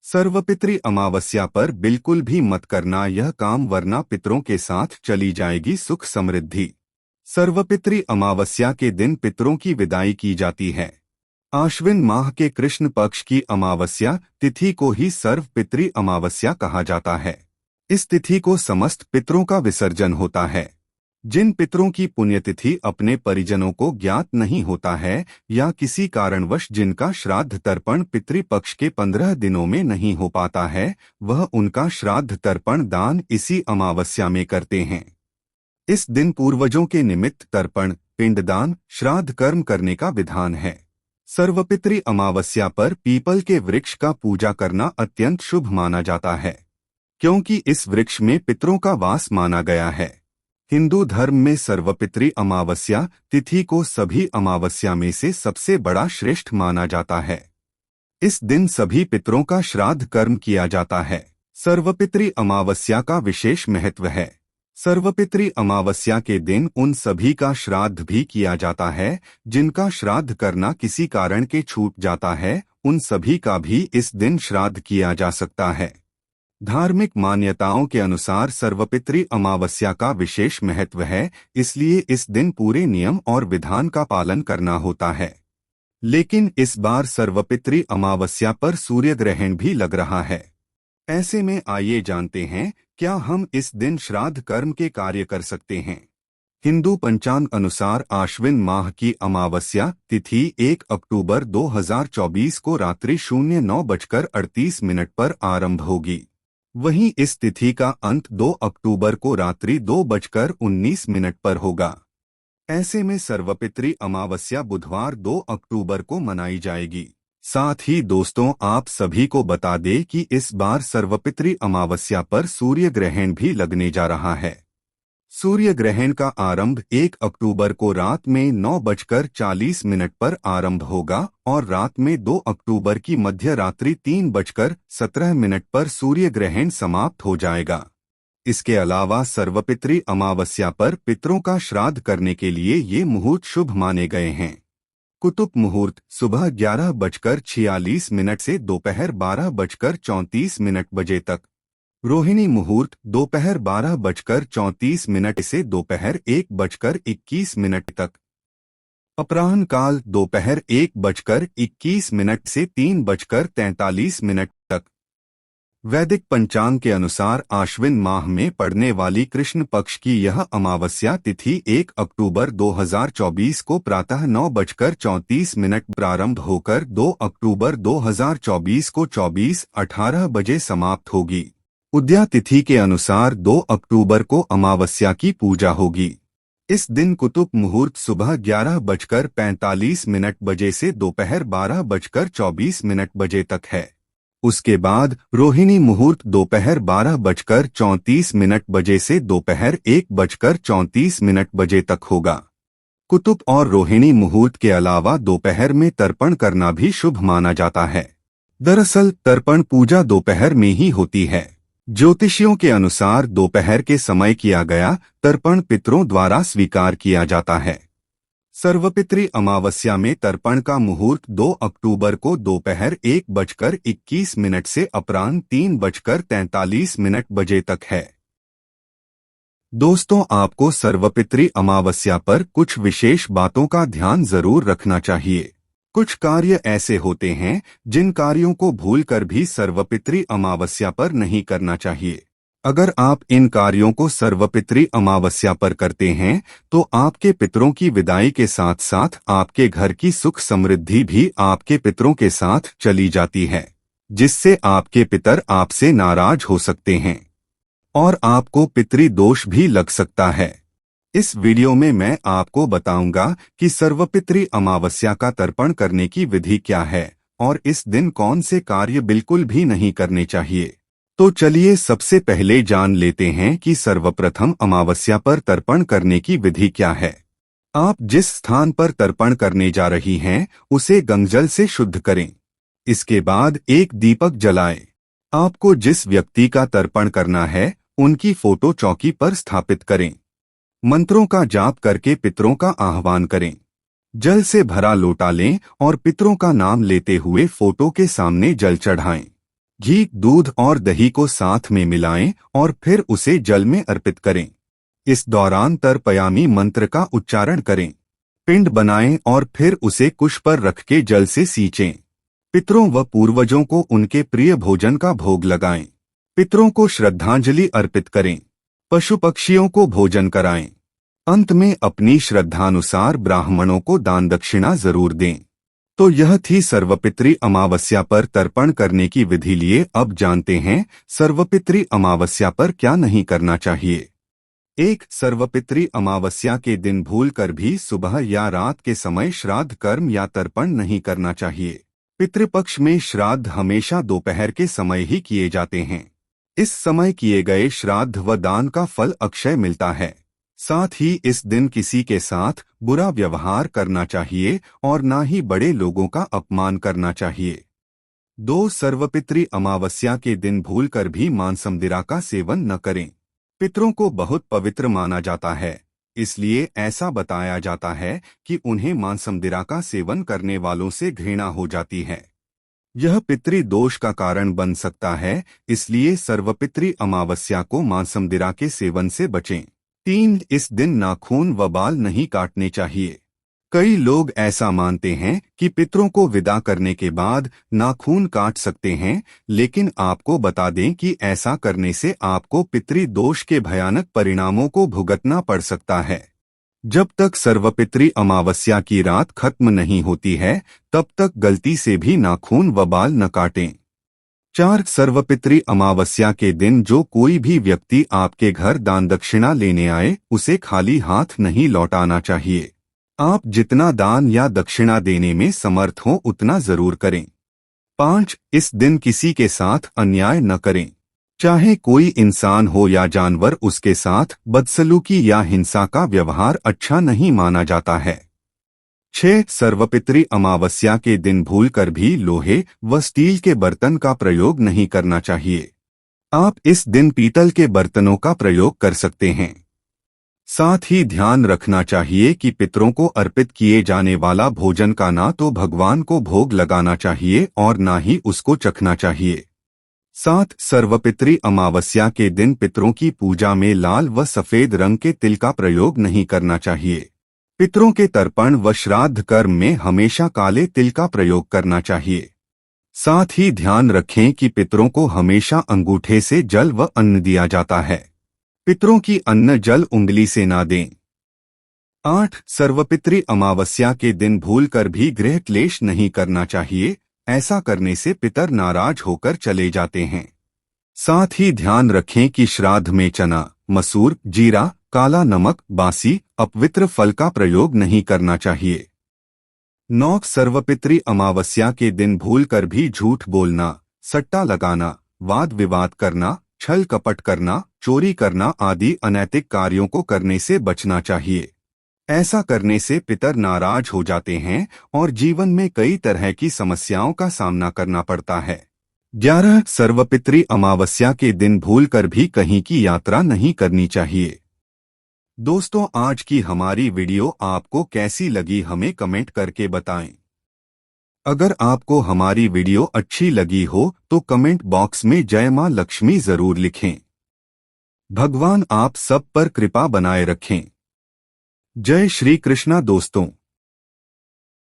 सर्वपितृ अमावस्या पर बिल्कुल भी मत करना यह काम, वरना पितरों के साथ चली जाएगी सुख समृद्धि। सर्वपितृ अमावस्या के दिन पितरों की विदाई की जाती है। आश्विन माह के कृष्ण पक्ष की अमावस्या तिथि को ही सर्वपितृ अमावस्या कहा जाता है। इस तिथि को समस्त पितरों का विसर्जन होता है। जिन पितरों की पुण्यतिथि अपने परिजनों को ज्ञात नहीं होता है या किसी कारणवश जिनका श्राद्ध तर्पण पितृपक्ष के 15 दिनों में नहीं हो पाता है, वह उनका श्राद्ध तर्पण दान इसी अमावस्या में करते हैं। इस दिन पूर्वजों के निमित्त तर्पण, पिंडदान, श्राद्ध कर्म करने का विधान है। सर्वपितृ अमावस्या पर पीपल के वृक्ष का पूजा करना अत्यंत शुभ माना जाता है, क्योंकि इस वृक्ष में पितरों का वास माना गया है। हिंदू धर्म में सर्वपितृ अमावस्या तिथि को सभी अमावस्या में से सबसे बड़ा श्रेष्ठ माना जाता है। इस दिन सभी पितरों का श्राद्ध कर्म किया जाता है। सर्वपितृ अमावस्या का विशेष महत्व है। सर्वपितृ अमावस्या के दिन उन सभी का श्राद्ध भी किया जाता है जिनका श्राद्ध करना किसी कारण के छूट जाता है। उन सभी का भी इस दिन श्राद्ध किया जा सकता है। धार्मिक मान्यताओं के अनुसार सर्वपितृ अमावस्या का विशेष महत्व है, इसलिए इस दिन पूरे नियम और विधान का पालन करना होता है। लेकिन इस बार सर्वपितृ अमावस्या पर सूर्य ग्रहण भी लग रहा है। ऐसे में आइए जानते हैं, क्या हम इस दिन श्राद्ध कर्म के कार्य कर सकते हैं। हिंदू पंचांग अनुसार आश्विन माह की अमावस्या तिथि 1 अक्टूबर 2024 को रात्रि 09:38 पर आरंभ होगी। वहीं इस तिथि का अंत 2 अक्टूबर को रात्रि 2:19 पर होगा। ऐसे में सर्वपितृ अमावस्या बुधवार 2 अक्टूबर को मनाई जाएगी। साथ ही दोस्तों, आप सभी को बता दें कि इस बार सर्वपितृ अमावस्या पर सूर्य ग्रहण भी लगने जा रहा है। सूर्य ग्रहण का आरंभ 1 अक्टूबर को रात में 9:40 पर आरंभ होगा और रात में 2 अक्टूबर की मध्य रात्रि 3:17 पर सूर्य ग्रहण समाप्त हो जाएगा। इसके अलावा सर्वपितृ अमावस्या पर पितरों का श्राद्ध करने के लिए ये मुहूर्त शुभ माने गए हैं। कुतुब मुहूर्त सुबह 11:46 से दोपहर 12:34 बजे तक। रोहिणी मुहूर्त दोपहर 12:34 से दोपहर 1:21 तक। अपराह्न काल दोपहर 1:21 से 3:43 तक। वैदिक पंचांग के अनुसार आश्विन माह में पड़ने वाली कृष्ण पक्ष की यह अमावस्या तिथि 1 अक्टूबर 2024 को प्रातः 9:34 प्रारंभ होकर 2 अक्टूबर 2024 को 24:18 बजे समाप्त होगी। उदया तिथि के अनुसार 2 अक्टूबर को अमावस्या की पूजा होगी। इस दिन कुतुब मुहूर्त सुबह 11:45 बजे से दोपहर 12:24 बजे तक है। उसके बाद रोहिणी मुहूर्त दोपहर 12:34 बजे से दोपहर 1:34 बजे तक होगा। कुतुब और रोहिणी मुहूर्त के अलावा दोपहर में तर्पण करना भी शुभ माना जाता है। दरअसल तर्पण पूजा दोपहर में ही होती है। ज्योतिषियों के अनुसार दोपहर के समय किया गया तर्पण पितरों द्वारा स्वीकार किया जाता है। सर्वपितृ अमावस्या में तर्पण का मुहूर्त 2 अक्टूबर को दोपहर 1:21 से अपराह्न 3:43 बजे तक है। दोस्तों, आपको सर्वपितृ अमावस्या पर कुछ विशेष बातों का ध्यान जरूर रखना चाहिए। कुछ कार्य ऐसे होते हैं जिन कार्यों को भूलकर भी सर्वपितृ अमावस्या पर नहीं करना चाहिए। अगर आप इन कार्यों को सर्वपितृ अमावस्या पर करते हैं तो आपके पितरों की विदाई के साथ साथ आपके घर की सुख समृद्धि भी आपके पितरों के साथ चली जाती है, जिससे आपके पितर आपसे नाराज हो सकते हैं और आपको पितृदोष भी लग सकता है। इस वीडियो में मैं आपको बताऊंगा कि सर्वपितृ अमावस्या का तर्पण करने की विधि क्या है और इस दिन कौन से कार्य बिल्कुल भी नहीं करने चाहिए। तो चलिए सबसे पहले जान लेते हैं कि सर्वप्रथम अमावस्या पर तर्पण करने की विधि क्या है। आप जिस स्थान पर तर्पण करने जा रही हैं उसे गंगजल से शुद्ध करें। इसके बाद एक दीपक जलाएं। आपको जिस व्यक्ति का तर्पण करना है उनकी फोटो चौकी पर स्थापित करें। मंत्रों का जाप करके पितरों का आह्वान करें। जल से भरा लोटा लें और पितरों का नाम लेते हुए फोटो के सामने जल चढ़ाएं। घी, दूध और दही को साथ में मिलाएं और फिर उसे जल में अर्पित करें। इस दौरान तर्पयामी मंत्र का उच्चारण करें। पिंड बनाएं और फिर उसे कुश पर रख के जल से सींचें। पितरों व पूर्वजों को उनके प्रिय भोजन का भोग लगाएं। पितरों को श्रद्धांजलि अर्पित करें। पशु पक्षियों को भोजन कराएं। अंत में अपनी श्रद्धानुसार ब्राह्मणों को दान दक्षिणा जरूर दें। तो यह थी सर्वपितृ अमावस्या पर तर्पण करने की विधि। लिए अब जानते हैं सर्वपितृ अमावस्या पर क्या नहीं करना चाहिए। 1. सर्वपितृ अमावस्या के दिन भूलकर भी सुबह या रात के समय श्राद्ध कर्म या तर्पण नहीं करना चाहिए। पितृपक्ष में श्राद्ध हमेशा दोपहर के समय ही किए जाते हैं। इस समय किए गए श्राद्ध व दान का फल अक्षय मिलता है। साथ ही इस दिन किसी के साथ बुरा व्यवहार करना चाहिए और ना ही बड़े लोगों का अपमान करना चाहिए। 2. सर्वपितृ अमावस्या के दिन भूलकर भी मांसमदिरा का सेवन न करें। पितरों को बहुत पवित्र माना जाता है, इसलिए ऐसा बताया जाता है कि उन्हें मांसमदिरा का सेवन करने वालों से घृणा हो जाती है। यह पितृदोष का कारण बन सकता है, इसलिए सर्वपितृ अमावस्या को मांसमदिरा के सेवन से बचें। 3. इस दिन नाखून व बाल नहीं काटने चाहिए। कई लोग ऐसा मानते हैं कि पितरों को विदा करने के बाद नाखून काट सकते हैं, लेकिन आपको बता दें कि ऐसा करने से आपको पितृदोष के भयानक परिणामों को भुगतना पड़ सकता है। जब तक सर्वपितृ अमावस्या की रात खत्म नहीं होती है, तब तक गलती से भी नाखून व बाल न काटें। 4. सर्वपितृ अमावस्या के दिन जो कोई भी व्यक्ति आपके घर दान दक्षिणा लेने आए, उसे खाली हाथ नहीं लौटाना चाहिए। आप जितना दान या दक्षिणा देने में समर्थ हो उतना जरूर करें। 5. इस दिन किसी के साथ अन्याय न करें। चाहे कोई इंसान हो या जानवर, उसके साथ बदसलूकी या हिंसा का व्यवहार अच्छा नहीं माना जाता है। 6. सर्वपितृ अमावस्या के दिन भूलकर भी लोहे व स्टील के बर्तन का प्रयोग नहीं करना चाहिए। आप इस दिन पीतल के बर्तनों का प्रयोग कर सकते हैं। साथ ही ध्यान रखना चाहिए कि पितरों को अर्पित किए जाने वाला भोजन का ना तो भगवान को भोग लगाना चाहिए और ना ही उसको चखना चाहिए। 7. सर्वपितृ अमावस्या के दिन पितरों की पूजा में लाल व सफेद रंग के तिल का प्रयोग नहीं करना चाहिए। पितरों के तर्पण व श्राद्ध कर्म में हमेशा काले तिल का प्रयोग करना चाहिए। साथ ही ध्यान रखें कि पितरों को हमेशा अंगूठे से जल व अन्न दिया जाता है। पितरों की अन्न जल उंगली से ना दें। 8. सर्वपितृ अमावस्या के दिन भूलकर भी गृह क्लेश नहीं करना चाहिए। ऐसा करने से पितर नाराज होकर चले जाते हैं। साथ ही ध्यान रखें कि श्राद्ध में चना, मसूर, जीरा, काला नमक, बासी, अपवित्र फल का प्रयोग नहीं करना चाहिए। 9. सर्वपितृ अमावस्या के दिन भूलकर भी झूठ बोलना, सट्टा लगाना, वाद विवाद करना, छल कपट करना, चोरी करना आदि अनैतिक कार्यों को करने से बचना चाहिए। ऐसा करने से पितर नाराज हो जाते हैं और जीवन में कई तरह की समस्याओं का सामना करना पड़ता है। 11. सर्वपितृ अमावस्या के दिन भूलकर भी कहीं की यात्रा नहीं करनी चाहिए। दोस्तों, आज की हमारी वीडियो आपको कैसी लगी हमें कमेंट करके बताएं। अगर आपको हमारी वीडियो अच्छी लगी हो तो कमेंट बॉक्स में जय मां लक्ष्मी जरूर लिखें। भगवान आप सब पर कृपा बनाए रखें। जय श्री कृष्णा दोस्तों।